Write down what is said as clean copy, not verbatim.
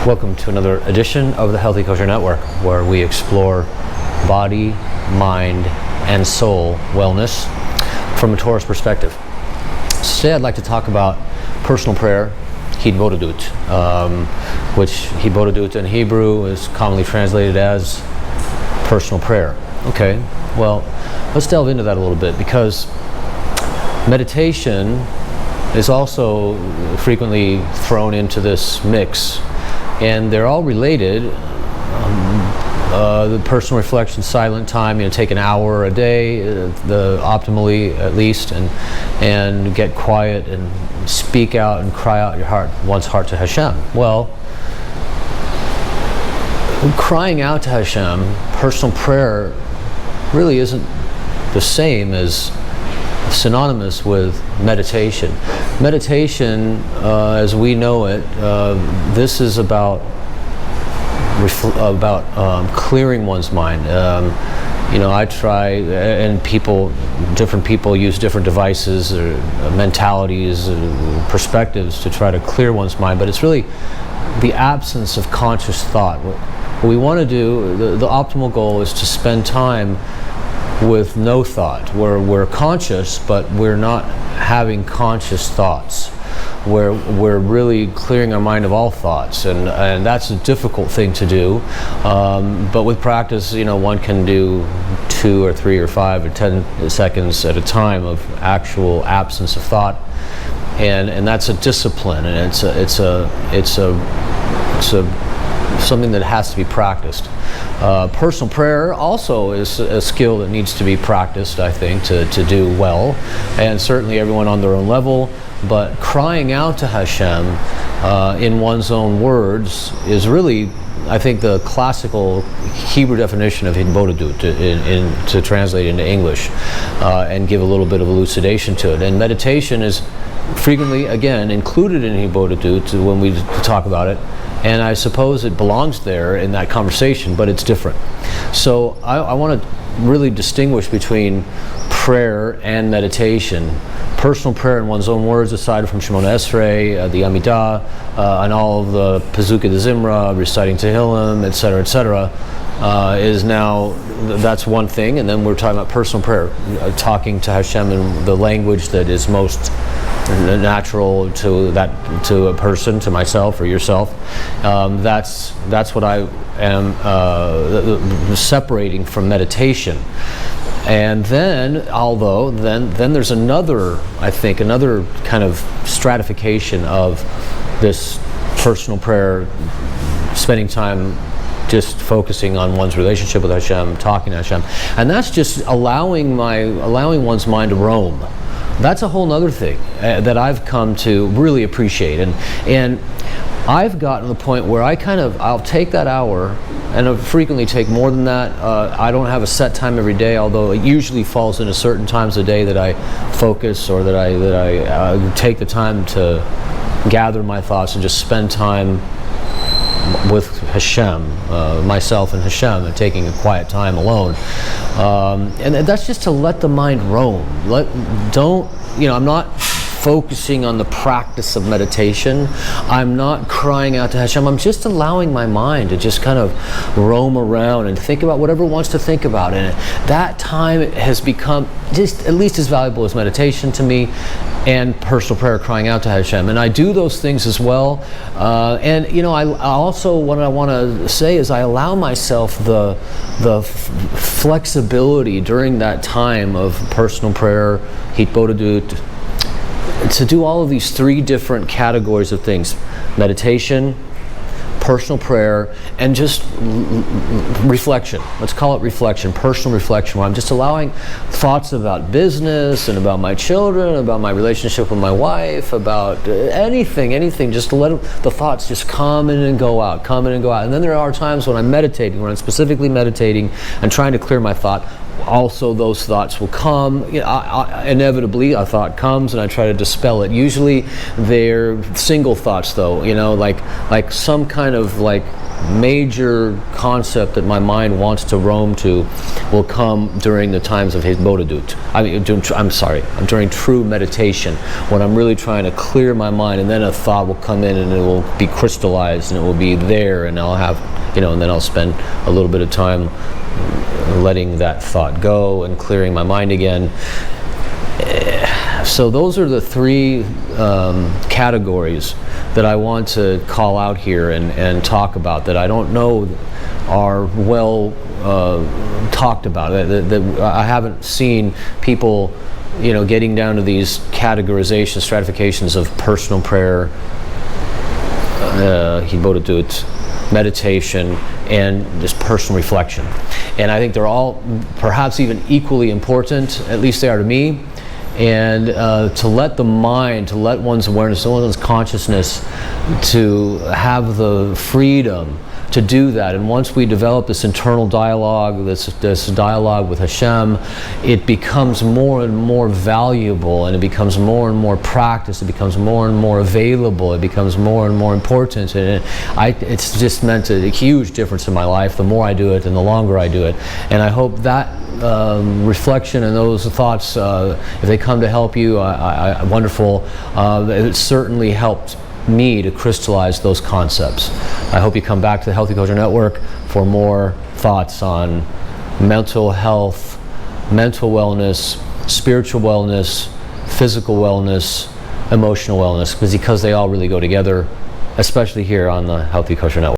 Welcome to another edition of the Healthy Kosher Network, where we explore body, mind, and soul wellness from a Torah's perspective. Today I'd like to talk about personal prayer, Hitbodedut, which Hitbodedut in Hebrew is commonly translated as personal prayer. Okay, well, let's delve into that a little bit, because meditation is also frequently thrown into this mix, and they're all related. The personal reflection, silent time, take an hour a day, optimally at least, and get quiet and speak out and cry out one's heart to Hashem. Well, crying out to Hashem, personal prayer, really isn't the same as synonymous with meditation. Meditation, as we know it, this is about clearing one's mind. I try, and different people use different devices or mentalities, or perspectives to try to clear one's mind, but it's really the absence of conscious thought. What we want to do, the optimal goal is to spend time with no thought, where we're conscious, but we're not having conscious thoughts, where we're really clearing our mind of all thoughts, and that's a difficult thing to do, but with practice, one can do 2 or 3 or 5 or 10 seconds at a time of actual absence of thought, and that's a discipline, and it's something that has to be practiced. Personal prayer also is a skill that needs to be practiced, I think, to do well, and certainly everyone on their own level. But crying out to Hashem in one's own words is really, I think, the classical Hebrew definition of Hitbodedut to translate into English, and give a little bit of elucidation to it. And meditation is frequently, again, included in Hitbodedut when we talk about it. And I suppose it belongs there in that conversation, but it's different. So I want to really distinguish between prayer and meditation. Personal prayer in one's own words, aside from Shemona Esrei, the Amidah, and all of the Pezukah de Zimra, reciting Tehillim, etc., is now, that's one thing. And then we're talking about personal prayer, talking to Hashem in the language that is most natural to a person, to myself or yourself. That's what I am separating from meditation. And then, then there's another kind of stratification of this personal prayer, spending time just focusing on one's relationship with Hashem, talking to Hashem, and that's just allowing one's mind to roam. That's a whole other thing that I've come to really appreciate, and I've gotten to the point where I'll take that hour, and I frequently take more than that. I don't have a set time every day, although it usually falls into certain times of the day that I focus, or that I take the time to gather my thoughts and just spend time with Hashem, myself and Hashem, and taking a quiet time alone. And that's just to let the mind roam. I'm not focusing on the practice of meditation. I'm not crying out to Hashem. I'm just allowing my mind to just kind of roam around and think about whatever it wants to think about. And that time has become just at least as valuable as meditation to me, and personal prayer, crying out to Hashem. And I do those things as well. And I also, what I want to say is, I allow myself the flexibility during that time of personal prayer, Hitbodedut, to do all of these 3 different categories of things: meditation, personal prayer, and just reflection. Let's call it reflection, personal reflection, where I'm just allowing thoughts about business and about my children, about my relationship with my wife, about anything, just to let the thoughts just come in and go out. And then there are times when I'm meditating, when I'm specifically meditating and trying to clear my thought, also those thoughts will come. Inevitably a thought comes and I try to dispel it. Usually they're single thoughts though, like some kind of like major concept that my mind wants to roam to will come during the times of Hitbodedut. During true meditation, when I'm really trying to clear my mind, and then a thought will come in and it will be crystallized and it will be there, and I'll have, and then I'll spend a little bit of time letting that thought go and clearing my mind again. So those are the three categories that I want to call out here and talk about, that I don't know are well talked about. That I haven't seen people, getting down to these categorizations, stratifications of personal prayer, Hitbodedut, meditation, and just personal reflection. And I think they're all perhaps even equally important, at least they are to me. And to let the mind, to let one's awareness, one's consciousness, to have the freedom to do that. And once we develop this internal dialogue, this dialogue with Hashem, it becomes more and more valuable, and it becomes more and more practiced, it becomes more and more available, it becomes more and more important. And it's just meant a huge difference in my life the more I do it and the longer I do it. And I hope that reflection and those thoughts, if they come to help you, wonderful. It certainly helped me to crystallize those concepts. I hope you come back to the Healthy Kosher Network for more thoughts on mental health, mental wellness, spiritual wellness, physical wellness, emotional wellness, because they all really go together, especially here on the Healthy Kosher Network.